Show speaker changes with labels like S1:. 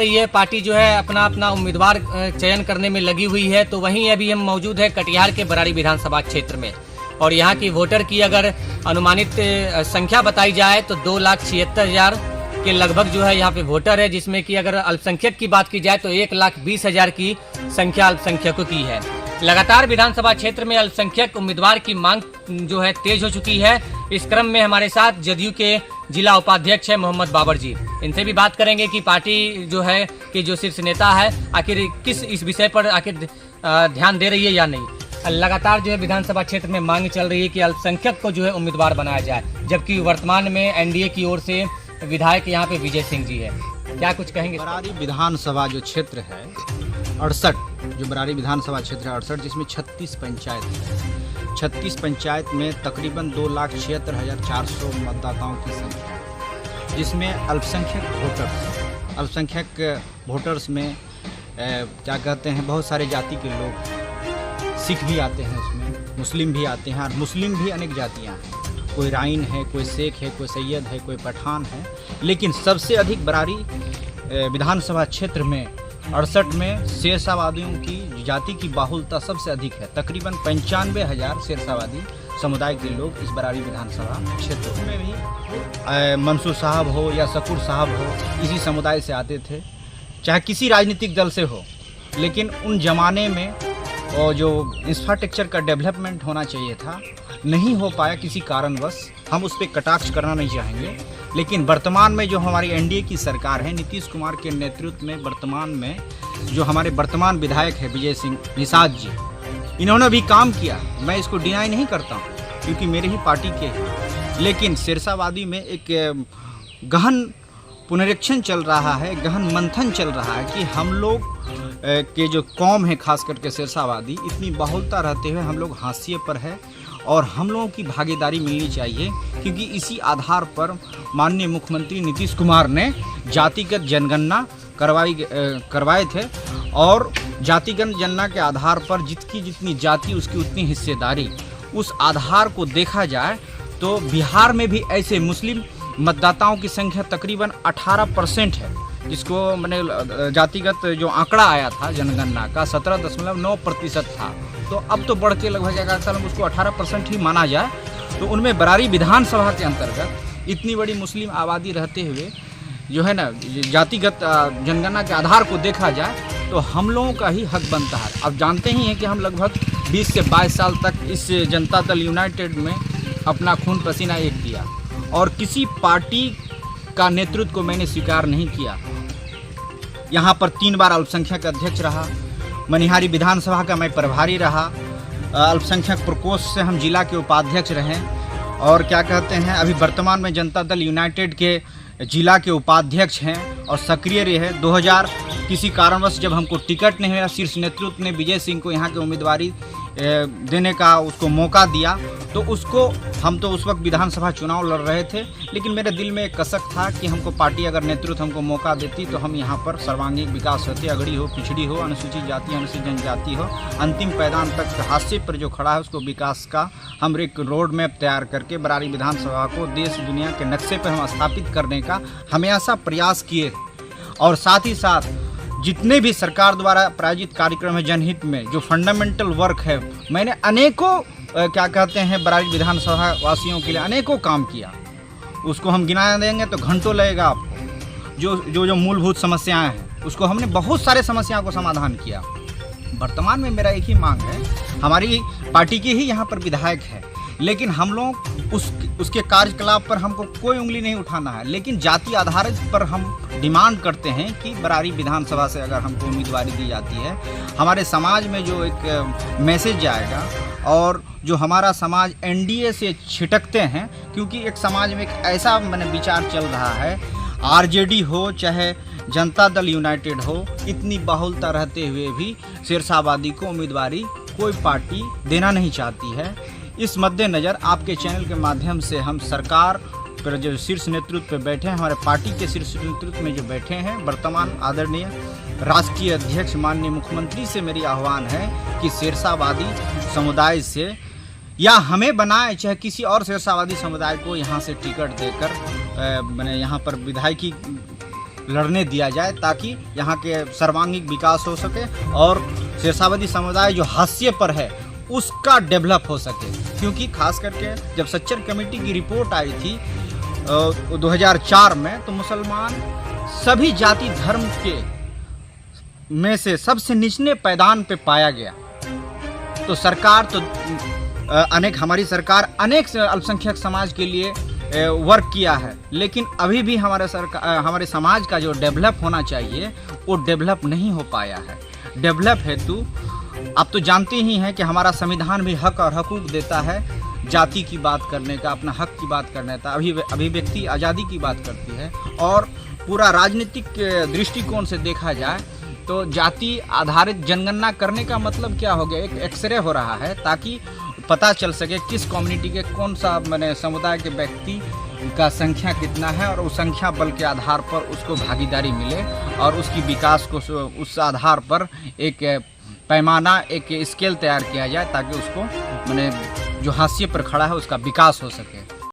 S1: ये पार्टी जो है अपना अपना उम्मीदवार चयन करने में लगी हुई है। तो वहीं अभी हम मौजूद है कटिहार के बराड़ी विधानसभा क्षेत्र में, और यहाँ की वोटर की अगर अनुमानित संख्या बताई जाए तो 2,76,000 के लगभग जो है यहाँ पे वोटर है, जिसमें कि अगर अल्पसंख्यक की बात की जाए तो 1,20,000 की संख्या अल्पसंख्यकों की है। लगातार विधानसभा क्षेत्र में अल्पसंख्यक उम्मीदवार की मांग जो है तेज हो चुकी है। इस क्रम में हमारे साथ जदयू के जिला उपाध्यक्ष है मोहम्मद बाबर जी, इनसे भी बात करेंगे कि पार्टी जो है कि जो शीर्ष नेता है आखिर किस इस विषय पर आखिर ध्यान दे रही है या नहीं। लगातार जो है विधानसभा क्षेत्र में मांग चल रही है कि अल्पसंख्यक को जो है उम्मीदवार बनाया जाए, जबकि वर्तमान में एनडीए की ओर से विधायक यहाँ पे विजय सिंह जी है। क्या कुछ कहेंगे?
S2: बराड़ी विधानसभा जो क्षेत्र है 68, जो बराड़ी विधानसभा क्षेत्र है 68, जिसमें 36 पंचायत है। 36 पंचायत में तकरीबन 2,76,400 मतदाताओं की संख्या है, जिसमें अल्पसंख्यक वोटर्स में क्या कहते हैं, बहुत सारे जाति के लोग, सिख भी आते हैं उसमें, मुस्लिम भी आते हैं, और मुस्लिम भी अनेक जातियाँ हैं। कोई राइन है, कोई शेख है, कोई सैयद है, कोई पठान है। लेकिन सबसे अधिक बराड़ी विधानसभा क्षेत्र में 68 में शेरशाहवादियों की जाति की बाहुलता सबसे अधिक है। तकरीबन 95,000 शेरशाहवादी समुदाय के लोग इस बराड़ी विधानसभा क्षेत्र में भी मंसूर साहब हो या शकूर साहब हो, इसी समुदाय से आते थे, चाहे किसी राजनीतिक दल से हो। लेकिन उन जमाने में और जो इंफ्रास्ट्रक्चर का डेवलपमेंट होना चाहिए था, नहीं हो पाया किसी कारणवश। हम उस पर कटाक्ष करना नहीं चाहेंगे। लेकिन वर्तमान में जो हमारी एनडीए की सरकार है, नीतीश कुमार के नेतृत्व में वर्तमान में जो हमारे वर्तमान विधायक है विजय सिंह निषाद जी, इन्होंने भी काम किया, मैं इसको डिनाई नहीं करता हूँ क्योंकि मेरे ही पार्टी के हैं। लेकिन शेरशाहवादी में एक गहन पुनरीक्षण चल रहा है, गहन मंथन चल रहा है कि हम लोग के जो कौम है, खास करके शेरशाहवादी, इतनी बहुलता रहते हुए हम लोग हाशिए पर है, और हम लोगों की भागीदारी मिलनी चाहिए। क्योंकि इसी आधार पर माननीय मुख्यमंत्री नीतीश कुमार ने जातिगत जनगणना करवाए थे, और जातिगत जनगणना के आधार पर जितनी जाति उसकी उतनी हिस्सेदारी, उस आधार को देखा जाए तो बिहार में भी ऐसे मुस्लिम मतदाताओं की संख्या तकरीबन 18% है, जिसको मैंने जातिगत जो आंकड़ा आया था जनगणना का 17.9% था। तो अब तो बढ़ के लगभग अगर हम उसको 18% ही माना जाए, तो उनमें बराड़ी विधानसभा के अंतर्गत इतनी बड़ी मुस्लिम आबादी रहते हुए जो है ना, जातिगत जनगणना के आधार को देखा जाए तो हम लोगों का ही हक बनता है। अब जानते ही हैं कि हम लगभग 20 से 22 साल तक इस जनता दल यूनाइटेड में अपना खून पसीना एक किया, और किसी पार्टी का नेतृत्व को मैंने स्वीकार नहीं किया। यहाँ पर 3 बार अल्पसंख्यक अध्यक्ष रहा, मनिहारी विधानसभा का मैं प्रभारी रहा, अल्पसंख्यक प्रकोष्ठ से हम जिला के उपाध्यक्ष रहे, और क्या कहते हैं अभी वर्तमान में जनता दल यूनाइटेड के जिला के उपाध्यक्ष हैं और सक्रिय रहे। 2000 किसी कारणवश जब हमको टिकट नहीं मिला, शीर्ष नेतृत्व ने विजय सिंह को यहाँ के उम्मीदवारी देने का उसको मौका दिया, तो उसको हम तो उस वक्त विधानसभा चुनाव लड़ रहे थे। लेकिन मेरे दिल में एक कसक था कि हमको पार्टी अगर नेतृत्व हमको मौका देती तो हम यहाँ पर सर्वांगीण विकास होते, अगड़ी हो, पिछड़ी हो, अनुसूचित जाति, अनुसूचित जनजाति हो, अंतिम पैदान तक हाशिए पर जो खड़ा है उसको विकास का हम एक रोड मैप तैयार करके बराड़ी विधानसभा को देश दुनिया के नक्शे पर हम स्थापित करने का हमेशा प्रयास किए। और साथ ही साथ जितने भी सरकार द्वारा प्रायोजित कार्यक्रम है जनहित में, जो फंडामेंटल वर्क है, मैंने अनेकों क्या कहते हैं बराड़ी विधानसभा वासियों के लिए अनेकों काम किया। उसको हम गिना देंगे तो घंटों लगेगा आपको। जो मूलभूत समस्याएं हैं उसको हमने बहुत सारे समस्याओं को समाधान किया। वर्तमान में मेरा एक ही मांग है, हमारी पार्टी के ही यहाँ पर विधायक है, लेकिन हम लोग उसके कार्यकलाप पर हमको कोई उंगली नहीं उठाना है। लेकिन जाति आधारित पर हम डिमांड करते हैं कि बराड़ी विधानसभा से अगर हमको उम्मीदवारी दी जाती है, हमारे समाज में जो एक मैसेज जाएगा, और जो हमारा समाज एनडीए से छिटकते हैं, क्योंकि एक समाज में एक ऐसा मैंने विचार चल रहा है, आरजेडी हो चाहे जनता दल यूनाइटेड हो, इतनी बहुलता रहते हुए भी शेरशाहवादी को उम्मीदवारी कोई पार्टी देना नहीं चाहती है। इस मद्देनज़र आपके चैनल के माध्यम से हम सरकार पर जो शीर्ष नेतृत्व पे बैठे हैं, हमारे पार्टी के शीर्ष नेतृत्व में जो बैठे हैं, वर्तमान आदरणीय राष्ट्रीय अध्यक्ष माननीय मुख्यमंत्री से मेरी आह्वान है कि शेरशाहवादी समुदाय से या हमें बनाए, चाहे किसी और शेरशाहवादी समुदाय को यहाँ से टिकट देकर मैंने यहाँ पर विधायकी लड़ने दिया जाए, ताकि यहाँ के सर्वांगीण विकास हो सके और शेरशाबादी समुदाय जो हाशिए पर है उसका डेवलप हो सके। क्योंकि खास करके जब सच्चर कमेटी की रिपोर्ट आई थी 2004 में, तो मुसलमान सभी जाति धर्म के में से सबसे निचले पैदान पे पाया गया। तो सरकार तो हमारी सरकार अनेक अल्पसंख्यक समाज के लिए वर्क किया है, लेकिन अभी भी हमारे समाज का जो डेवलप होना चाहिए वो डेवलप नहीं हो पाया है। डेवलप हेतु आप तो जानते ही हैं कि हमारा संविधान भी हक और हकूक देता है जाति की बात करने का, अपना हक की बात करने का, अभिव्यक्ति आज़ादी की बात करती है। और पूरा राजनीतिक दृष्टिकोण से देखा जाए तो जाति आधारित जनगणना करने का मतलब क्या हो गया, एक एक्सरे हो रहा है ताकि पता चल सके किस कम्युनिटी के कौन सा समुदाय के व्यक्ति का संख्या कितना है, और उस संख्या बल के आधार पर उसको भागीदारी मिले और उसकी विकास को उस आधार पर एक पैमाना, एक स्केल तैयार किया जाए ताकि उसको जो हाशिए पर खड़ा है उसका विकास हो सके।